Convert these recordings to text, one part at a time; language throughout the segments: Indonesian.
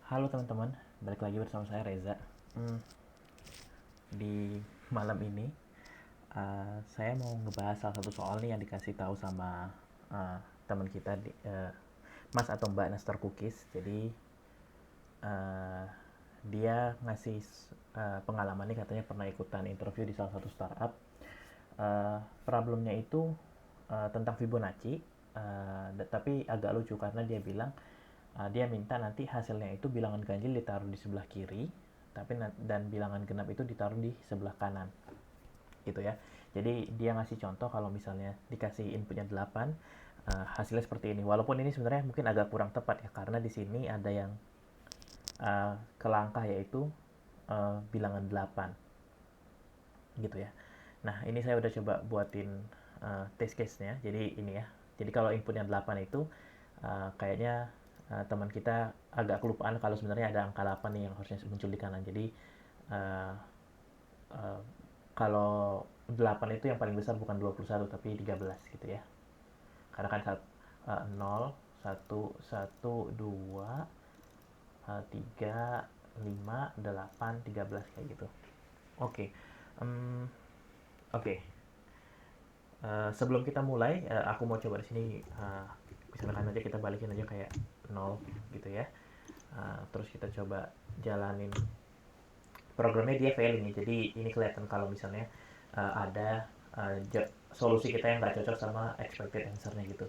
Halo teman-teman, balik lagi bersama saya Reza. Hmm, di malam ini saya mau ngebahas salah satu soal nih yang dikasih tahu sama teman kita, Mas atau Mbak Nastar Cookies. Jadi uh, dia ngasih pengalaman nih, katanya pernah ikutan interview di salah satu startup. Problemnya itu tentang Fibonacci, tapi agak lucu karena dia bilang dia minta nanti hasilnya itu bilangan ganjil ditaruh di sebelah kiri, dan bilangan genap itu ditaruh di sebelah kanan, gitu ya. Jadi dia ngasih contoh kalau misalnya dikasih inputnya 8, hasilnya seperti ini. Walaupun ini sebenarnya mungkin agak kurang tepat ya, karena di sini ada yang kelangkah, yaitu bilangan 8, gitu ya. Nah, ini saya udah coba buatin test case-nya. Jadi ini ya. Jadi kalau inputnya 8 itu kayaknya teman kita agak kelupaan kalau sebenarnya ada angka 8 nih yang harusnya muncul di kanan. Jadi uh, uh, kalau 8 itu yang paling besar bukan 21 tapi 13, gitu ya. Karena kan 0, 1, 1, 2, 3, 5, 8, 13 kayak gitu. Oke. Um, Oke. Sebelum kita mulai, aku mau coba di sini, misalkan aja kita balikin aja kayak 0 gitu ya. Terus kita coba jalanin programnya, dia fail ini. Jadi ini kelihatan kalau misalnya ada solusi kita yang nggak cocok sama expected answer-nya gitu.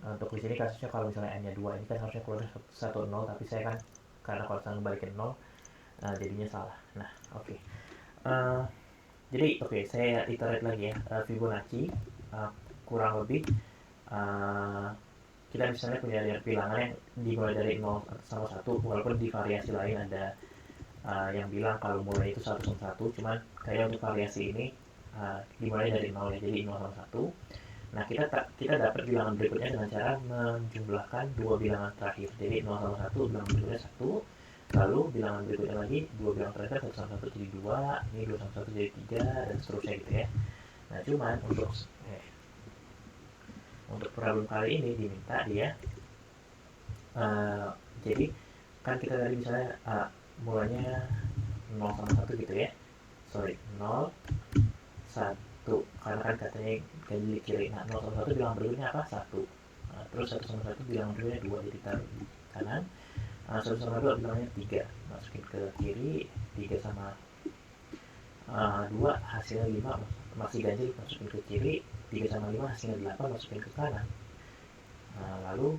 Untuk di sini kasusnya kalau misalnya n-nya 2, ini kan harusnya keluar 1 0, tapi saya kan karena kalau misalnya balikin 0, jadinya salah. Nah, oke. Okay. Jadi saya iterate lagi ya. Fibonacci kurang lebih kita misalnya punya bilangan yang dimulai dari 0 sama 1, walaupun di variasi lain ada yang bilang kalau mulai itu 1 sama 1, cuman kayak untuk variasi ini dimulai dari 0 ya, jadi 0 sama 1. Nah, kita dapat bilangan berikutnya dengan cara menjumlahkan dua bilangan terakhir. Jadi 0 sama 1, bilangan berikutnya 1, lalu bilangan berikutnya lagi dua bilangan terakhir, 1 sama 1 jadi 2, ini 2 sama 1 jadi 3, dan seterusnya gitu ya. Nah, cuman untuk problem kali ini diminta dia jadi kan kita tadi misalnya mulanya 0 sama 1 gitu ya. Sorry, 0, 1, karena kan katanya ganjil kiri. Nah, 0 sama 1 bilangan berikutnya apa? 1. Terus 1 sama 1 bilangan berikutnya 2, jadi taruh di kanan. 1 sama 2 bilangnya 3, masukin ke kiri. 3 sama 2 hasilnya 5, masih ganjil, masukin ke kiri. 3 sama 5 hasilnya 8, masukin ke kanan. Lalu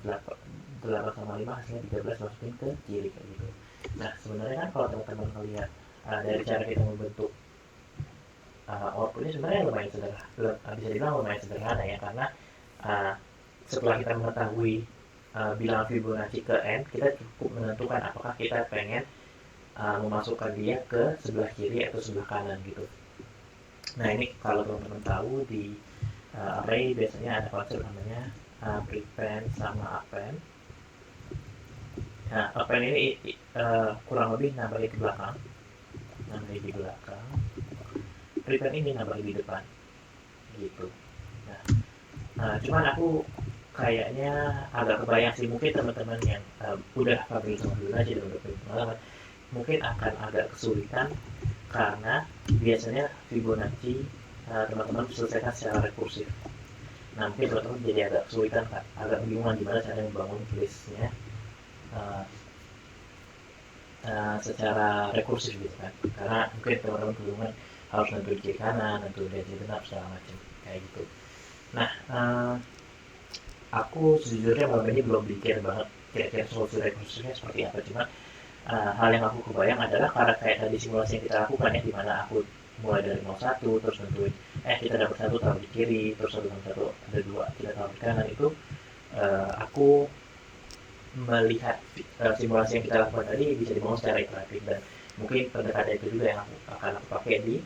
8 sama 5 hasilnya 13, masukin ke kiri kayak gitu. Nah, sebenarnya kan kalau teman-teman melihat dari cara kita membentuk outputnya sebenarnya lumayan sederhana, bisa dibilang lumayan sederhana ya, karena setelah kita mengetahui bilangan Fibonacci ke n, kita cukup menentukan apakah kita pengen memasukkan dia ke sebelah kiri atau sebelah kanan gitu. Nah, ini kalau teman-teman tahu di array biasanya ada konsep namanya prepend sama append. Nah, append ini kurang lebih nambahin di belakang, prepend ini nambahin di depan gitu. Cuman aku kayaknya agak kebayang sih, mungkin teman-teman yang udah familiar sama Fibonacci dan udah punya pengalaman mungkin akan agak kesulitan, karena biasanya Fibonacci teman-teman selesaikan secara rekursif. Nah, mungkin teman-teman jadi agak kesulitan, agak bingungan gimana cara membangun listnya secara rekursif gitu kan, karena mungkin teman-teman kebingungan harus nentuin kiri kanan, nentuin ganjil genap segala macam kayak gitu. Nah, aku sejujurnya malam ini belum pikir banget kira-kira solusi rekursifnya seperti apa. Cuma hal yang aku kebayang adalah karena kayak tadi simulasi yang kita lakukan ya, dimana aku mulai dari 01, terus nentuin kita dapat 1 taruh di kiri, terus 1 sama 1 ada 2 kita taruh di kanan. Itu aku melihat simulasi yang kita lakukan tadi bisa dibangun secara iteratif, dan mungkin pendekatan itu juga yang akan aku pakai di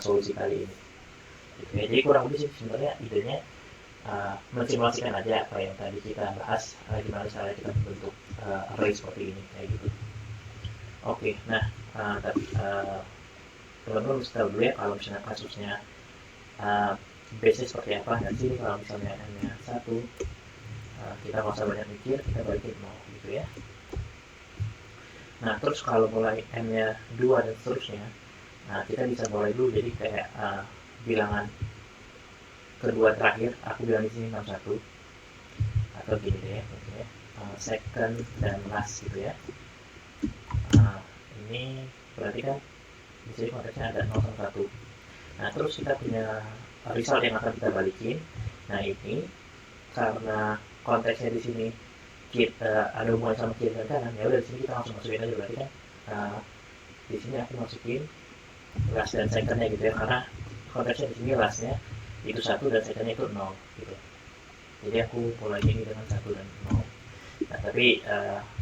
solusi kali ini gitu ya. Jadi kurang lebih sih sebenarnya idenya mensimulasikan aja apa yang tadi kita bahas, gimana cara kita membentuk array seperti ini kayak gitu. Oke, nah teman-teman mesti tahu dulu ya kalau misalnya kasusnya base-nya seperti apa. Nanti kalau misalnya n-nya 1, kita nggak usah banyak mikir, kita balikin 0 gitu ya. Nah terus kalau mulai n-nya 2 dan seterusnya, nah kita bisa mulai dulu. Jadi kayak bilangan kedua terakhir aku bilang di sini 61, atau gini deh ya, second dan last gitu ya. Ini berarti kan di sini konteksnya ada 0 sama 1. Nah terus kita punya result yang akan kita balikin. Nah ini karena konteksnya di sini kita ada hubungan sama kiri dan kanan, ya udah di sini kita langsung masukin aja. Berarti kan di sini aku masukin last dan secondnya gitu ya, karena konteksnya di sini lastnya itu 1 dan secondnya itu 0 gitu. Jadi aku mulai ini dengan 1 dan 0. Nah tapi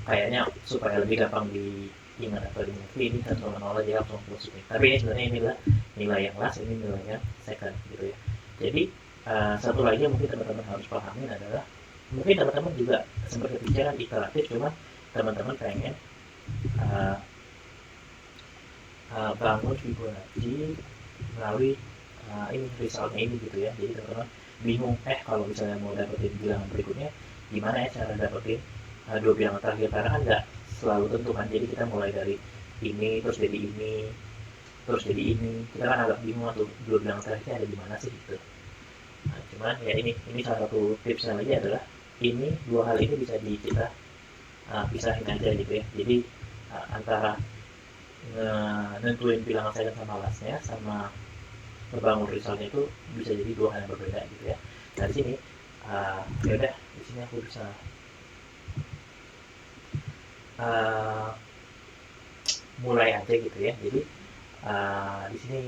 kayaknya supaya lebih gampang diingat atau dimengerti, ini 1 sama 0 aja langsung masukin. Tapi ini sebenarnya inilah nilai yang last, ini nilai yang second gitu ya. Jadi satu lagi yang mungkin teman-teman harus pahamin adalah, mungkin teman-teman juga sempat kepikiran iteratif, cuma teman-teman pengen bangun Fibonacci melalui ini resultnya ini gitu ya. Jadi teman-teman bingung, kalau misalnya mau dapetin bilangan berikutnya gimana ya cara dapetin dua bilangan terakhir, karena kan nggak selalu tentu kan. Jadi kita mulai dari ini terus jadi ini terus jadi ini, kita kan agak bingung tuh dua bilangan terakhirnya ada di mana sih gitu. Nah, cuman ya ini salah satu tipsnya lagi adalah, ini dua hal ini bisa kita pisahin aja gitu ya. Jadi antara nentuin bilangan second sama lastnya sama ngebangun resultnya itu bisa jadi dua hal yang berbeda gitu ya. Nah di sini ya udah, di sini aku bisa mulai aja gitu ya. Jadi di sini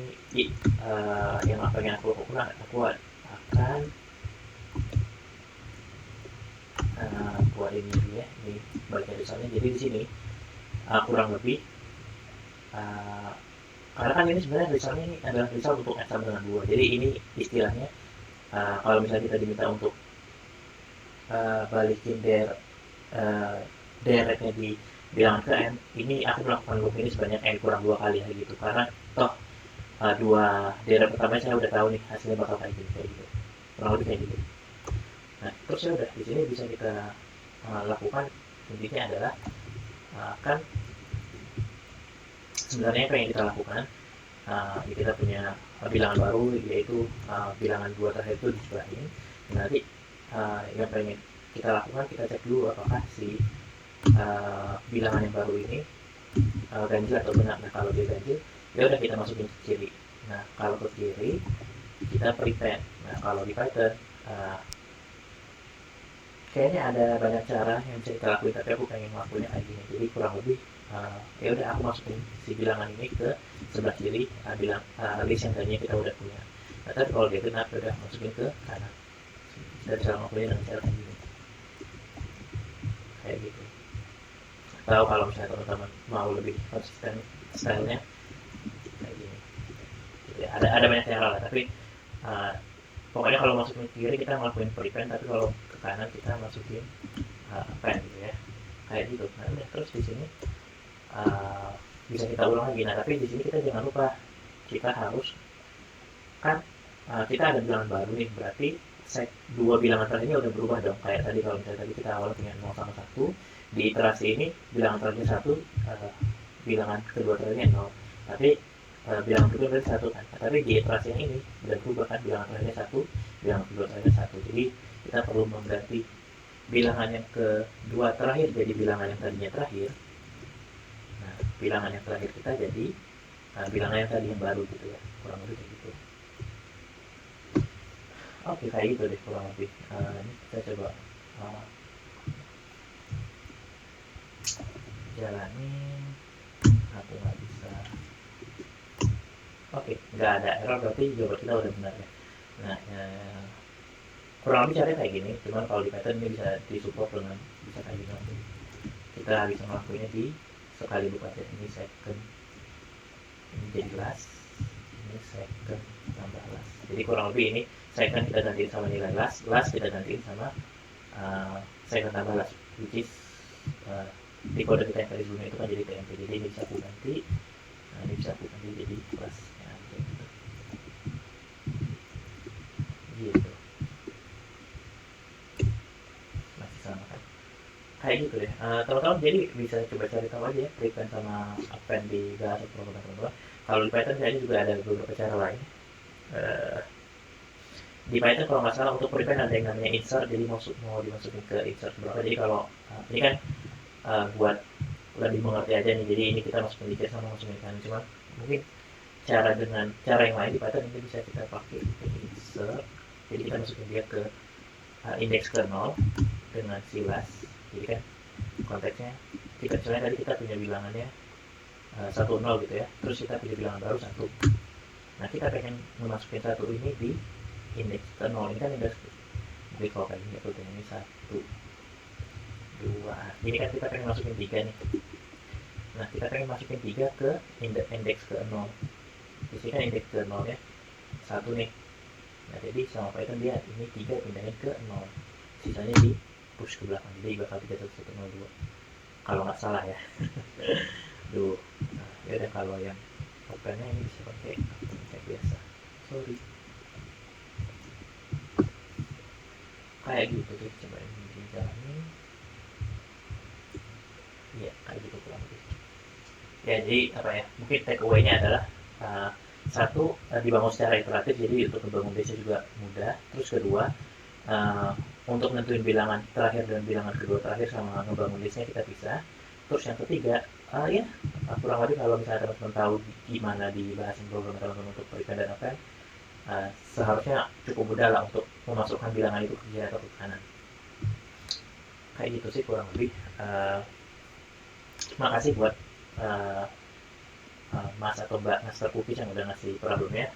yang apa yang aku lakukan, aku akan buat ini dulu ya, ini bagian resultnya. Jadi di sini kurang lebih karena kan ini sebenarnya resultnya ini adalah result untuk x sama dengan 2. Jadi ini istilahnya kalau misalnya kita diminta untuk balikin deretnya di bilangan ke n, ini aku melakukan loop ini sebanyak n kurang 2 kali ya gitu, karena toh dua deret pertama saya udah tahu nih hasilnya bakal kayak gitu, kurang lebih kayak gitu. Nah terus ya udah, di sini bisa kita lakukan. Intinya adalah kan sebenarnya apa yang kita lakukan, kita punya bilangan baru, yaitu bilangan 2 terakhir itu disebelahin. Nanti yang pengen kita lakukan, kita cek dulu apakah si bilangan yang baru ini ganjil atau benar. Nah kalau dia ganjil, ya udah kita masukin ke kiri. Nah kalau ke kiri kita prepend. Nah kalau di Python kayaknya ada banyak cara yang bisa kita lakuin, tapi aku pengen ngelakuinnya kayak gini. Jadi kurang lebih ya udah, aku masukin si bilangan ini ke sebelah kiri, list yang tadinya kita udah punya. Nah tapi kalau dia benar, udah masukin ke kanan. Kita bisa ngelakuinnya dengan cara kayak gini, kayak gitu. Atau kalau misalnya teman-teman mau lebih konsisten stylenya kayak gini gitu ya. Ada banyak cara lah, tapi pokoknya kalau masukin ke kiri kita ngelakuin prepend, tapi kalau ke kanan kita masukin pen gitu ya, kayak gitu. Nah terus di sini bisa kita ulang lagi. Nah tapi di sini kita jangan lupa, kita harus kan kita ada bilangan baru nih, berarti dua bilangan terakhirnya udah berubah dong. Kayak tadi, kalau misalnya tadi kita awal punya 0 sama 1, di iterasi ini bilangan terakhirnya 1, bilangan kedua terakhirnya 0, tapi bilangan kedua terakhirnya 1 kan. Tapi di iterasi yang ini udah berubah kan, bilangan terakhirnya 1, bilangan kedua terakhirnya 1. Jadi kita perlu mengganti bilangan yang kedua terakhir jadi bilangan yang tadinya terakhir. Nah bilangan yang terakhir kita jadi bilangan yang tadi yang baru gitu ya, kurang lebih kayak gitu. Oke, kayak gitu deh kurang lebih. Ini kita coba jalanin. Aku nggak bisa. Oke, nggak ada error, berarti jawaban kita udah benar ya. Nah kurang lebih caranya kayak gini. Cuman kalau di Python ini bisa disupport dengan bisa kayak gini. Kita bisa ngelakuinnya di sekali buka aja. Ini second, ini jadi last, ini second tambah last. Jadi kurang lebih ini second kita gantiin sama nilai last kita gantiin sama second tambah last, which is di kode kita yang tadi sebelumnya itu kan jadi TMP. Jadi ini bisa aku ganti, ini bisa aku ganti jadi plus ya, gitu. Masih sama kan. kayak gitu deh. Teman-teman jadi bisa coba cari tahu aja ya prevent sama append di bahasa pemrograman teman-teman. Kalau di Python kayaknya juga ada beberapa cara lain. Eh, di Python kalau nggak salah untuk prevent ada yang namanya insert, jadi mau dimasukin ke insert berapa. Jadi kalau ini kan buat lebih mengerti aja nih, jadi ini kita masukin di case sama masukin kan, cuma mungkin cara yang lain di Python ini bisa kita pakai insert. Jadi kita masukin dia ke index ke 0 dengan silas. Jadi kan konteksnya kita misalnya tadi kita punya bilangannya 10 gitu ya, terus kita punya bilangan baru 1. Nah kita pengen memasukin 1 ini di indeks ke 0, ini kan indeks. Jadi kalau kayak gini tuh ini 1 2, ini kan kita pengen masukin 3 nih. Nah kita pengen masukin 3 ke indeks ke 0. Di sini kan indeks ke 0 ya 1 nih. Nah jadi sama Python dia ini 3 pindahin ke 0, sisanya di push ke belakang, jadi bakal 3102 kalau nggak salah ya. Duh, nah, ya udah kalau yang opennya ini bisa pakai kayak biasa. Sorry. Kayak gitu tuh, coba ini dijalanin. Iya, kayak gitu kurang lebih. Ya jadi apa ya? Mungkin take away-nya adalah satu, dibangun secara iteratif, jadi untuk membangun base juga mudah. Terus kedua, untuk nentuin bilangan terakhir dan bilangan kedua terakhir sama ngebangun listnya kita bisa. Terus yang ketiga, ya kurang lebih kalau misalnya teman-teman tahu gimana dibahasin program teman-teman untuk prevent dan append, seharusnya cukup mudah lah untuk memasukkan bilangan itu ke kiri atau ke kanan. Kayak gitu sih kurang lebih. Makasih buat uh, Mas atau Mbak Master Cookies yang udah ngasih problemnya.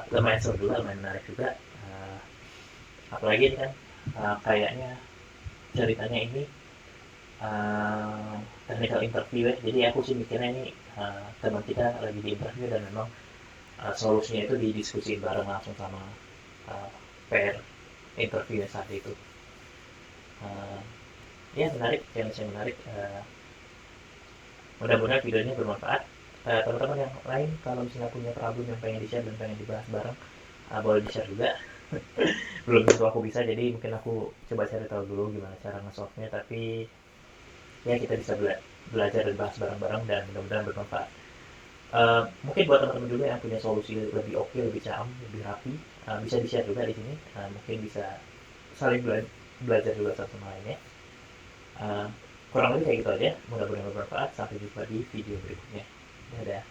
Lumayan seru juga, lumayan menarik juga. Apalagi ini kan kayaknya ceritanya ini technical interview ya. Jadi aku sih mikirnya ini teman kita lagi di interview dan memang solusinya itu didiskusiin bareng langsung sama pair interview saat itu. Uh, ya menarik, challenge yang menarik. Mudah-mudahan videonya bermanfaat. Teman-teman yang lain kalau misalnya punya problem yang pengen di-share dan pengen dibahas bareng, boleh di-share juga. Belum tentu aku bisa, jadi mungkin aku coba cari tahu dulu gimana cara nge-solve-nya, tapi ya kita bisa belajar dan bahas bareng-bareng dan mudah-mudahan bermanfaat. Mungkin buat teman-teman juga yang punya solusi lebih oke, lebih caam, lebih rapi, bisa di-share juga di sini. Mungkin bisa saling belajar juga satu sama lainnya. Kurang lebih kayak gitu aja. Mudah-mudahan bermanfaat. Sampai jumpa di video berikutnya. Dadah.